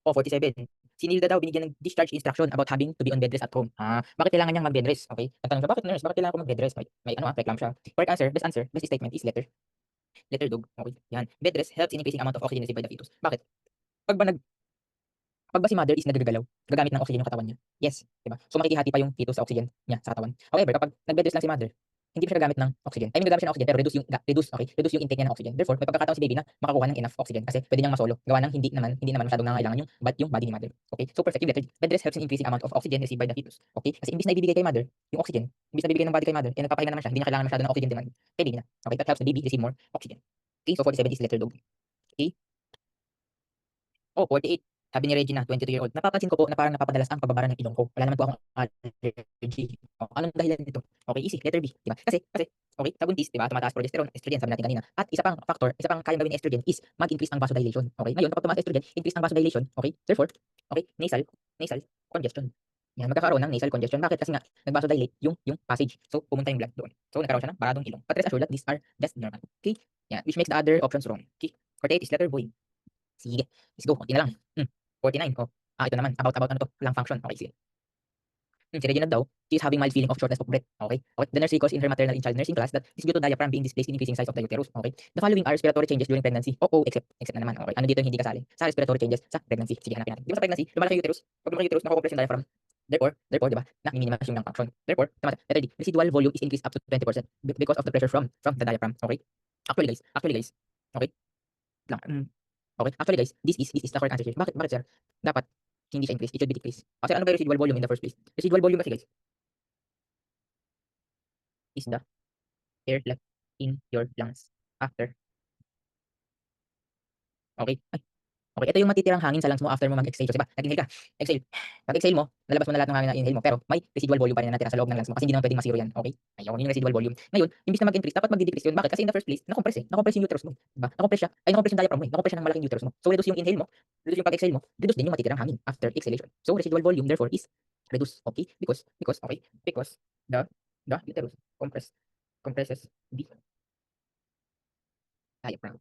O 47. Si Nilda daw binigyan ng discharge instruction about having to be on bed rest at home. Bakit kailangan niyang mag-bed rest? Okay? Nagtanong siya, bakit nurse? Bakit kailangan ko mag-bed rest? May ano reklam siya. Correct answer, best statement is letter dog. Okay? Yan. Bed rest helps in increasing amount of oxygen received by the fetus. Bakit? Pag ba nag Pag ba si mother is nagagalaw, gagamit ng oxygen yung katawan niya? Yes, 'di ba? So makikihati pa yung fetus sa oxygen niya sa katawan. However, kapag nag-bed rest lang si mother, hindi pa siya gagamit ng oxygen. I mean gagamit siya ng oxygen pero reduce yung intake niya ng oxygen. Therefore, may pagkakataon si baby na makakuha ng enough oxygen kasi pwede niyang masolo. Gawa ng hindi naman masyadong nangangailangan yung body ni mother. Okay? So perfect yung letter. Bed rest helps in increasing amount of oxygen received by the fetus. Okay? Kasi imbis na ibibigay kay mother yung oxygen, imbis na ibibigay ng body kay mother, nagpapahinga naman siya, hindi niya kailangan masyado ng oxygen demand kay baby niya. Okay? That helps the baby receive more oxygen. Okay? So 47 is letter dog. Okay? Oh, 48. Sabi ni Regina, 22-year-old, napapansin ko po na parang napapadalas ang pagbabara ng ilong ko. Wala naman po akong allergy. Anong dahilan nito? Okay, easy. Letter B, di ba? Kasi, okay, sa buntis, di ba, tumataas progesterone, estrogen, sabi natin kanina. At isa pang factor, isa pang kayang gawin ng estrogen is mag-increase ang vasodilation. Okay, ngayon, kapag tumaas estrogen, increase ang vasodilation. Okay, therefore, okay, nasal congestion. Yan, magkakaroon ng nasal congestion. Bakit? Kasi nga, nag-vasodilate yung passage. So, pumunta yung blood doon. So, nagkaroon siya ng baradong ilong. But rest assured that these are just normal. Okay? Yan, which makes the other options wrong. Okay? 48 is letter boy. Sige, let's go. Konti na lang. 49. Oh. Ito naman. About ano to? Lung function. Okay, sige. Si Regina daw, she is having mild feeling of shortness of breath. Okay. Okay. The nurse recalls in her maternal and child nursing class that is due to diaphragm being displaced in increasing size of the uterus. Okay. The following are respiratory changes during pregnancy. Except na naman. Okay. Ano dito yung hindi kasali? Sa respiratory changes sa pregnancy. Sige, hanapin natin. Di ba sa pregnancy, lumalaki yung uterus? Pag lumaki yung uterus, nakukompress yung diaphragm. Therefore, di ba, na-minimize yung lung function. Therefore, tama. Letter D, residual volume is increased up to 20% because of the pressure from the diaphragm. Okay. Actually guys. Okay. Lang. Okay. Actually guys, this is the correct answer. Bakit sir? Dapat hindi siya increase, it should be decrease. Kasi ano ba yung residual volume in the first place? Residual volume kasi guys is the air left in your lungs after. Okay? Okay, ito yung matitirang hangin sa lungs mo after mo mag-exhale. Kasi ba, nag-inhale ka, exhale. Pag-exhale mo, lalabas mo na lahat ng hangin na inhale mo, pero may residual volume pa rin na natira sa loob ng lungs mo kasi hindi naman pwedeng masiro yan. Okay? Ayun, yun yung residual volume. Ngayon, imbis na mag-increase, dapat mag-decrease yun. Bakit? Kasi in the first place, na-compress Na-compress yung uterus mo. Diba? Na-compress yung diaphragm mo. Na-compress siya ng malaking uterus mo. So, reduce yung inhale mo, reduce yung pag-exhale mo, reduce din yung matitirang hangin after exhalation. So, residual volume therefore is reduced. Okay? Because the uterus compresses the diaphragm.